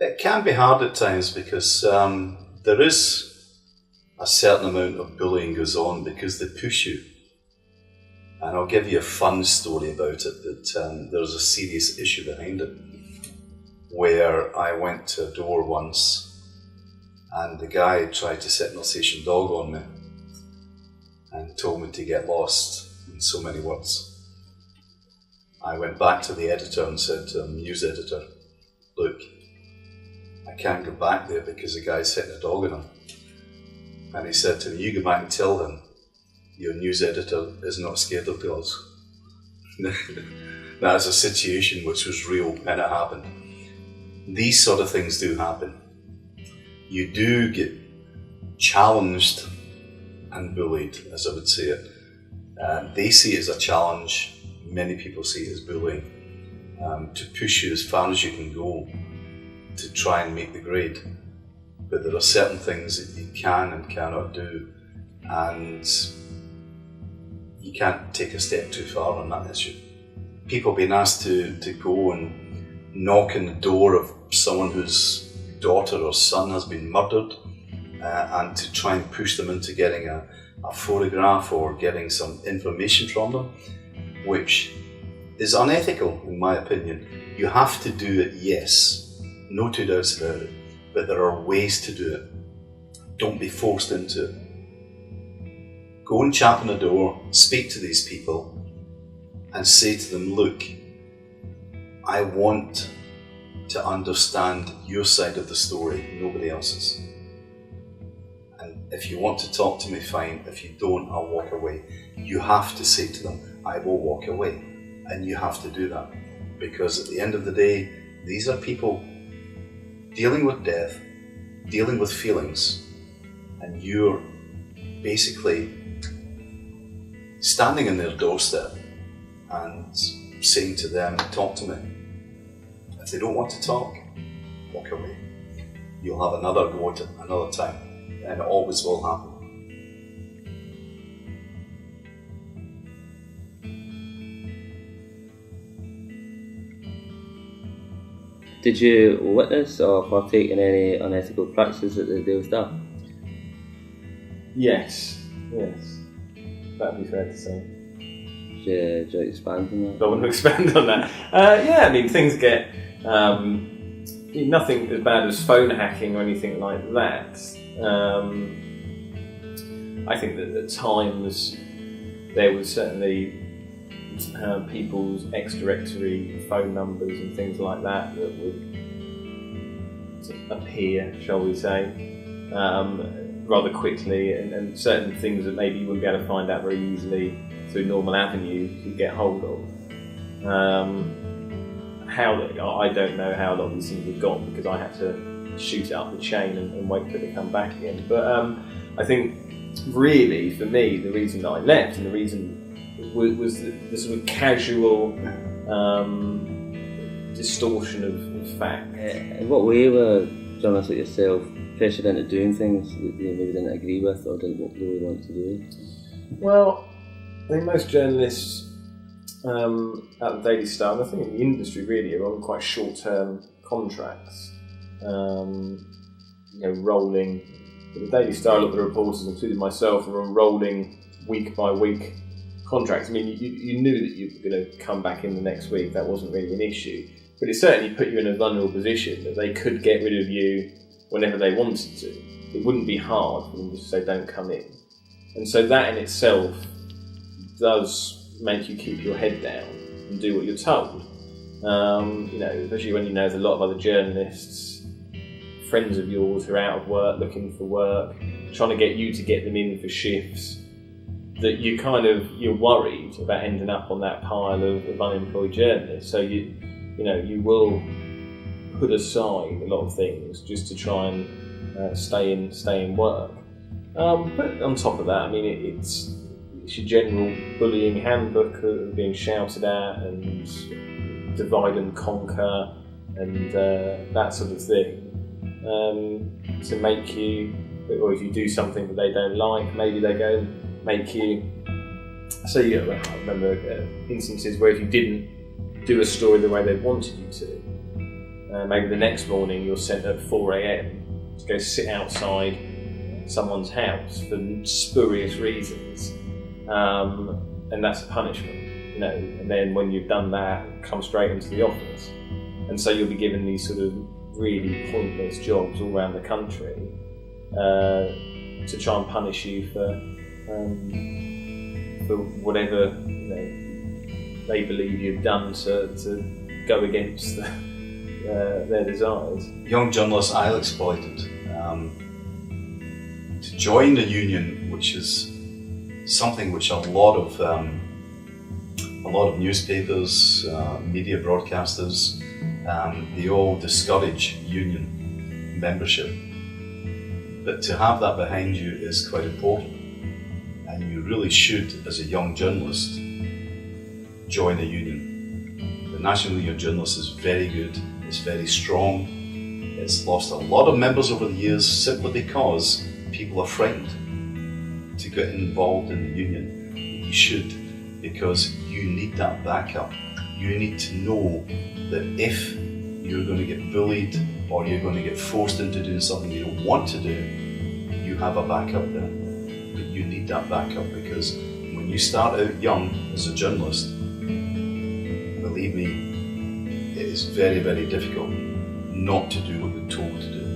It can be hard at times because there is a certain amount of bullying goes on because they push you. And I'll give you a fun story about it, that there's a serious issue behind it, where I went to a door once and the guy tried to set an Alsatian dog on me and told me to get lost in so many words. I went back to the editor and said to him, news editor, look, I can't go back there because the guy's setting a dog on him. And he said to me, you go back and tell him your news editor is not scared of dogs. That's a situation which was real and it happened. These sort of things do happen. You do get challenged and bullied, as I would say it. They see it as a challenge, many people see it as bullying, to push you as far as you can go to try and make the grade. But there are certain things that you can and cannot do, and you can't take a step too far on that issue. People being asked to go and knock on the door of someone whose daughter or son has been murdered, and to try and push them into getting a photograph or getting some information from them, which is unethical in my opinion. You have to do it, yes, no two doubts about it, but there are ways to do it. Don't be forced into it. Go and tap on the door, speak to these people and say to them, look, I want to understand your side of the story, nobody else's. And if you want to talk to me, fine. If you don't, I'll walk away. You have to say to them, I will walk away. And you have to do that. Because at the end of the day, these are people dealing with death, dealing with feelings, and you're basically standing on their doorstep and saying to them, talk to me. If they don't want to talk, walk away. You'll have another go at it another time, and it always will happen. Did you witness or partake in any unethical practices at the Daily Star? Yes. That'd be fair to say. Should you expand on that? I want to expand on that. Yeah, I mean, things get nothing as bad as phone hacking or anything like that. I think that at times there was certainly people's ex-directory phone numbers and things like that would appear, shall we say, rather quickly, and certain things that maybe you wouldn't be able to find out very easily through normal avenues to get hold of. I don't know how a lot of these things have gone because I had to shoot it up the chain and wait for it to come back again. But I think really for me the reason that I left and the reason was the sort of casual distortion of fact. In what way were journalists like yourself pressured into doing things that you maybe didn't agree with or didn't really want to do? Well, I think most journalists at the Daily Star, and I think in the industry really, are on quite short-term contracts, rolling. But the Daily Star, a lot of the reporters, including myself, are on rolling week-by-week contracts. I mean, you knew that you were going to come back in the next week. That wasn't really an issue. But it certainly put you in a vulnerable position that they could get rid of you whenever they wanted to. It wouldn't be hard for them to say, don't come in. And so that in itself does make you keep your head down and do what you're told. Especially when you know there's a lot of other journalists, friends of yours who are out of work, looking for work, trying to get you to get them in for shifts, that you're worried about ending up on that pile of unemployed journalists. So you will put aside a lot of things just to try and stay in work. But on top of that, I mean, it's your general bullying handbook of being shouted at and divide and conquer and that sort of thing, to make you, or if you do something that they don't like, maybe they go and make you. So I remember instances where if you didn't do a story the way they wanted you to, maybe the next morning you're sent at 4 a.m. to go sit outside someone's house for spurious reasons, and that's a punishment, you know. And then when you've done that, come straight into the office, and so you'll be given these sort of really pointless jobs all around the country to try and punish you for whatever, you know, they believe you've done to go against their desires. Young journalists are exploited. To join the union, which is something which a lot of newspapers, media broadcasters, they all discourage union membership. But to have that behind you is quite important, and you really should, as a young journalist, join a union. The National Union of Journalists is very good, it's very strong. It's lost a lot of members over the years simply because people are frightened to get involved in the union. You should, because you need that backup. You need to know that if you're going to get bullied or you're going to get forced into doing something you don't want to do, you have a backup there. But you need that backup, because when you start out young as a journalist, believe me, it is very, very difficult not to do what you're told to do.